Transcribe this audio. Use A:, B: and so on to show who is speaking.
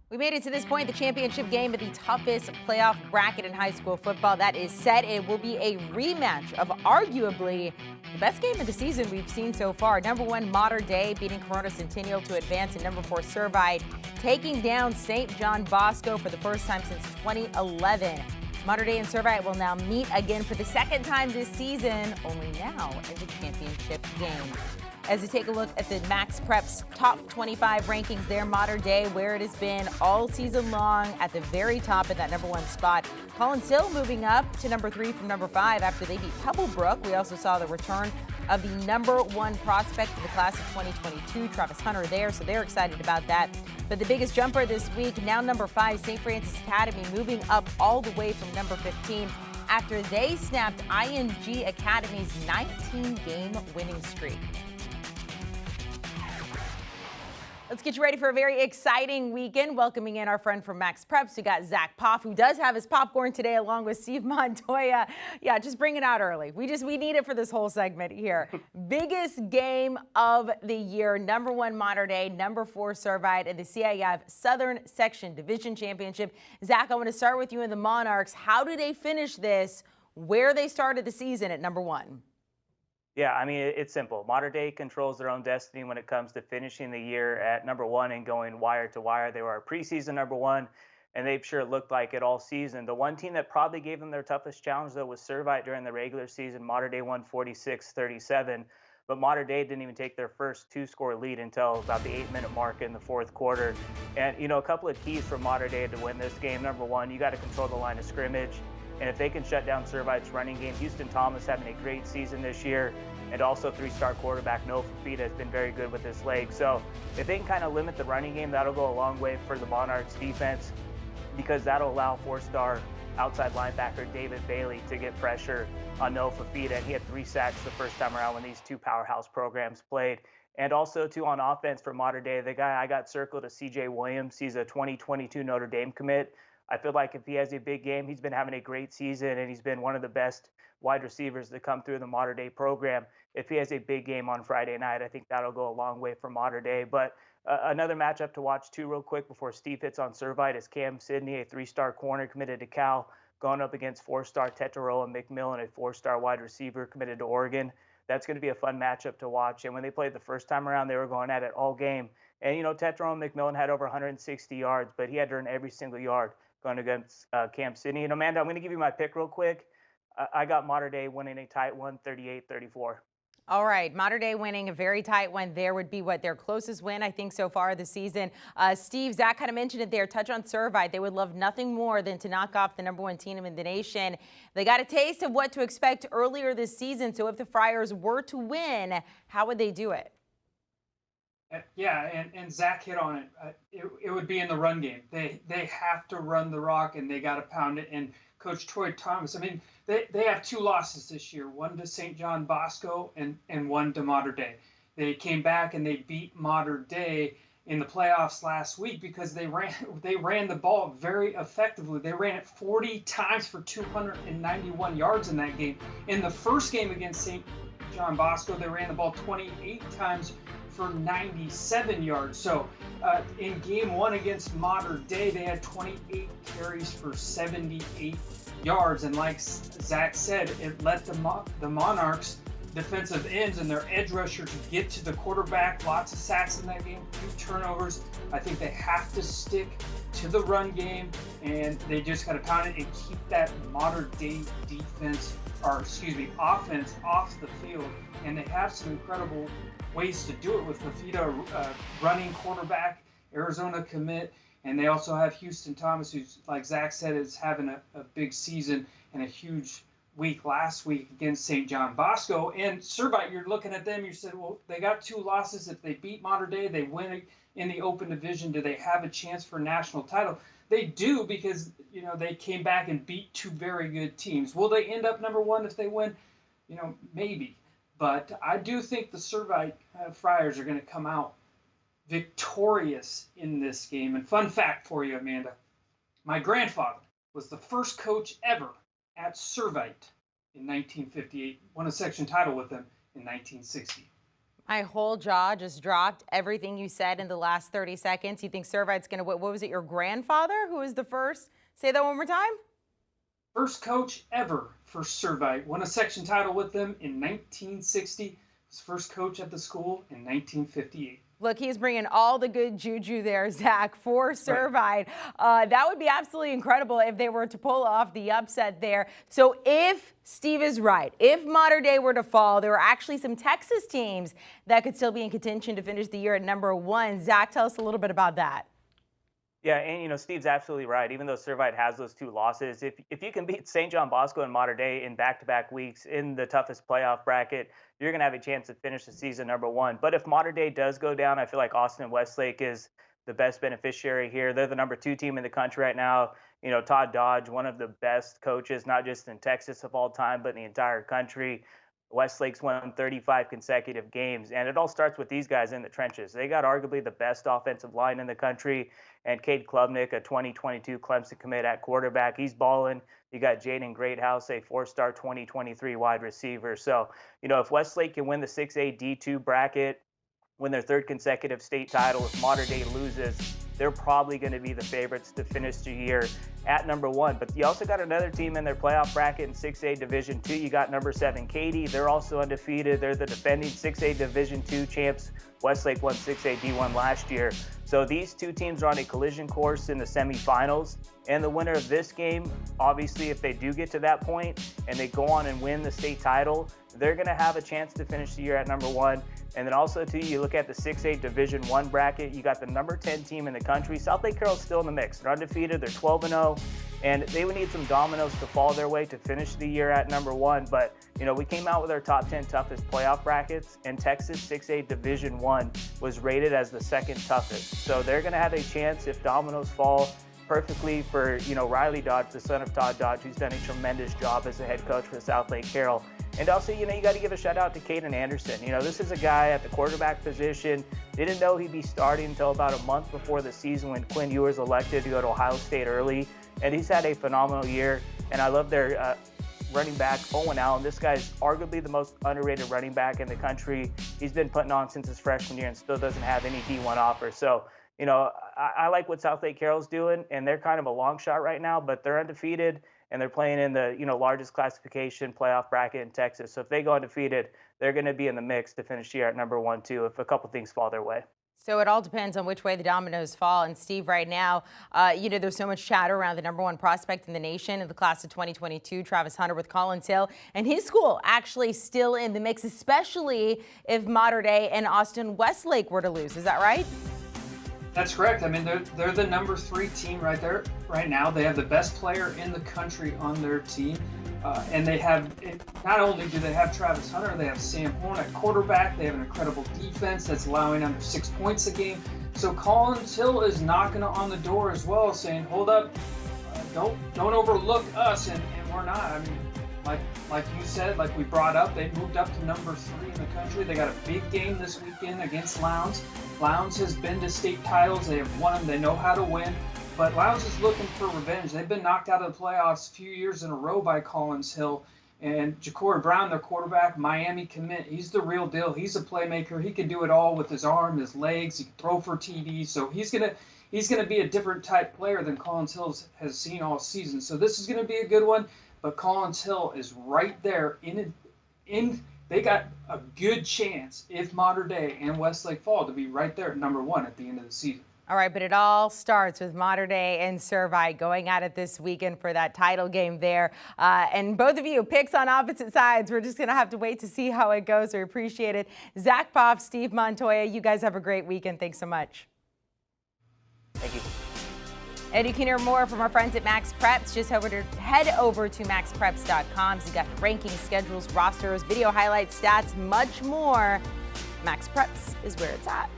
A: We made it to this point, the championship game of the toughest playoff bracket in high school football. That is set. It will be a rematch of arguably the best game of the season we've seen so far. Number one, Mater Dei beating Corona Centennial to advance, and number four, Servite taking down St. John Bosco for the first time since 2011. Mater Dei and Servite will now meet again for the second time this season, only now in the championship game. As we take a look at the MaxPreps top 25 rankings there, Mater Dei, where it has been all season long, at the very top in that number one spot. Collins Hill moving up to number 3 from number 5 after they beat Pebblebrook. We also saw the return of the number one prospect of the class of 2022, Travis Hunter there, so they're excited about that. But the biggest jumper this week, now number 5, St. Francis Academy, moving up all the way from number 15 after they snapped ING Academy's 19-game winning streak. Let's get you ready for a very exciting weekend. Welcoming in our friend from MaxPreps. We got Zack Poff, who does have his popcorn today, along with Steve Montoya. Yeah, just bring it out early. We need it for this whole segment here. Biggest game of the year. Number one, Mater Dei. Number 4, Servite, and the CIF Southern Section Division Championship. Zack, I want to start with you and the Monarchs. How do they finish this? Where they started the season at number 1?
B: Yeah, I mean, it's simple. Mater Dei controls their own destiny when it comes to finishing the year at number 1 and going wire to wire. They were our preseason number 1, and they've sure looked like it all season. The one team that probably gave them their toughest challenge, though, was Servite during the regular season. Mater Dei won 46-37, but Mater Dei didn't even take their first 2-score lead until about the 8-minute mark in the fourth quarter. And, a couple of keys for Mater Dei to win this game. Number 1, you got to control the line of scrimmage. And if they can shut down Servite's running game, Houston Thomas having a great season this year, and also 3-star quarterback Noah Fafita has been very good with his legs. So if they can kind of limit the running game, that'll go a long way for the Monarchs defense, because that'll allow 4-star outside linebacker David Bailey to get pressure on Noah Fafita. And he had 3 sacks the first time around when these two powerhouse programs played. And also, too, on offense for Mater Dei, the guy I got circled is C.J. Williams. He's a 2022 Notre Dame commit. I feel like if he has a big game, he's been having a great season, and he's been one of the best wide receivers to come through the Mater Dei program. If he has a big game on Friday night, I think that'll go a long way for Mater Dei. But another matchup to watch, too, real quick before Steve hits on Servite, is Cam Sidney, a 3-star corner committed to Cal, going up against 4-star Tetairoa McMillan, a 4-star wide receiver committed to Oregon. That's going to be a fun matchup to watch. And when they played the first time around, they were going at it all game. And, Tetairoa McMillan had over 160 yards, but he had to earn every single yard going against Cam Sidney. And Amanda, I'm going to give you my pick real quick. I got Mater Dei winning a tight one, 38-34.
A: All right, Mater Dei winning a very tight one. There would be their closest win, I think, so far this season. Steve, Zack kind of mentioned it there. Touch on Servite. They would love nothing more than to knock off the number 1 team in the nation. They got a taste of what to expect earlier this season. So if the Friars were to win, how would they do it?
C: Yeah, and Zack hit on it. It would be in the run game. They have to run the rock, and they got to pound it. And Coach Troy Thomas, I mean, they have 2 losses this year, one to St. John Bosco and one to Mater Dei. They came back and they beat Mater Dei in the playoffs last week because they ran the ball very effectively. They ran it 40 times for 291 yards in that game. In the first game against St. John Bosco, they ran the ball 28 times for 97 yards. So in game 1 against Mater Dei, they had 28 carries for 78 yards. And like Zack said, it let the Monarchs defensive ends and their edge rusher to get to the quarterback. Lots of sacks in that game, few turnovers. I think they have to stick to the run game, and they just got to pound it and keep that Mater Dei offense off the field. And they have some incredible ways to do it with Fafita, running quarterback, Arizona commit, and they also have Houston Thomas, who's, like Zack said, is having a big season and a huge week last week against St. John Bosco. And Servite, you're looking at them, you said, well, they got 2 losses. If they beat Mater Dei, they win in the open division. Do they have a chance for a national title? They do, because, they came back and beat 2 very good teams. Will they end up number 1 if they win? Maybe. But I do think the Servite Friars are going to come out victorious in this game. And fun fact for you, Amanda, my grandfather was the first coach ever at Servite in 1958, won a section title with them in 1960.
A: My whole jaw just dropped. Everything you said in the last 30 seconds. You think Servite's going to, what was it, your grandfather who was the first? Say that one more time.
C: First coach ever for Servite. Won a section title with them in 1960. Was first coach at the school in 1958.
A: Look, he's bringing all the good juju there, Zach, for Servite. That would be absolutely incredible if they were to pull off the upset there. So if Steve is right, if Mater Dei were to fall, there are actually some Texas teams that could still be in contention to finish the year at #1. Zach, tell us a little bit about that.
B: Yeah, and Steve's absolutely right. Even though Servite has those 2 losses, if you can beat St. John Bosco and Mater Dei in back-to-back weeks in the toughest playoff bracket, you're going to have a chance to finish the season #1. But if Mater Dei does go down, I feel like Austin Westlake is the best beneficiary here. They're the #2 team in the country right now. Todd Dodge, one of the best coaches, not just in Texas of all time, but in the entire country. Westlake's won 35 consecutive games, and it all starts with these guys in the trenches. They got arguably the best offensive line in the country, and Cade Klubnik, a 2022 Clemson commit at quarterback, he's balling. You got Jaden Greathouse, a 4-star 2023 wide receiver. So, if Westlake can win the 6A D2 bracket, win their 3rd consecutive state title, if Mater Dei loses, they're probably going to be the favorites to finish the year at #1. But you also got another team in their playoff bracket in 6A Division II. You got #7 Katy. They're also undefeated. They're the defending 6A Division II champs. Westlake won 6A D1 last year. So these 2 teams are on a collision course in the semifinals. And the winner of this game, obviously, if they do get to that point and they go on and win the state title, they're going to have a chance to finish the year at #1. And then also, too, you look at the 6A Division I bracket, you got the #10 team in the country. Southlake Carroll's still in the mix. They're undefeated. They're 12-0. And they would need some dominoes to fall their way to finish the year at #1. But, we came out with our top 10 toughest playoff brackets, and Texas 6A Division I was rated as the 2nd toughest. So they're going to have a chance if dominoes fall perfectly for, Riley Dodge, the son of Todd Dodge, who's done a tremendous job as a head coach for Southlake Carroll. And also, you got to give a shout out to Caden Anderson. This is a guy at the quarterback position. Didn't know he'd be starting until about a month before the season when Quinn Ewers elected to go to Ohio State early. And he's had a phenomenal year. And I love their running back, Owen Allen. This guy's arguably the most underrated running back in the country. He's been putting on since his freshman year and still doesn't have any D1 offer. So, I like what Southlake Carroll's doing, and they're kind of a long shot right now, but they're undefeated. And they're playing in the largest classification playoff bracket in Texas. So if they go undefeated, they're going to be in the mix to finish the year at #1 too, if a couple things fall their way.
A: So it all depends on which way the dominoes fall. And Steve, right now, there's so much chatter around the #1 prospect in the nation in the class of 2022, Travis Hunter with Collins Hill, and his school actually still in the mix, especially if Mater Dei and Austin Westlake were to lose. Is that right?
C: That's correct. I mean, they're the #3 team right there right now. They have the best player in the country on their team. And they have, not only do they have Travis Hunter, they have Sam Horn at quarterback. They have an incredible defense that's allowing under 6 points a game. So Collins Hill is knocking on the door as well, saying, hold up, don't overlook us, and we're not. I mean, like you said, like we brought up, they moved up to #3 in the country. They got a big game this weekend against Lowndes. Lowndes has been to state titles. They have won them. They know how to win. But Lowndes is looking for revenge. They've been knocked out of the playoffs a few years in a row by Collins Hill. And Ja'Cory Brown, their quarterback, Miami commit, he's the real deal. He's a playmaker. He can do it all with his arm, his legs. He can throw for TDs. So he's gonna be a different type player than Collins Hill has seen all season. So this is gonna be a good one. But Collins Hill is right there they got a good chance if Mater Dei and Westlake fall to be right there at #1 at the end of the season.
A: All right, but it all starts with Mater Dei and Servite going at it this weekend for that title game there. And both of you, picks on opposite sides. We're just going to have to wait to see how it goes. We appreciate it. Zack, Poff, Steve, Montoya, you guys have a great weekend. Thanks so much.
B: Thank you.
A: And you can hear more from our friends at MaxPreps. Just head over to MaxPreps.com. So you got rankings, schedules, rosters, video highlights, stats, much more. MaxPreps is where it's at.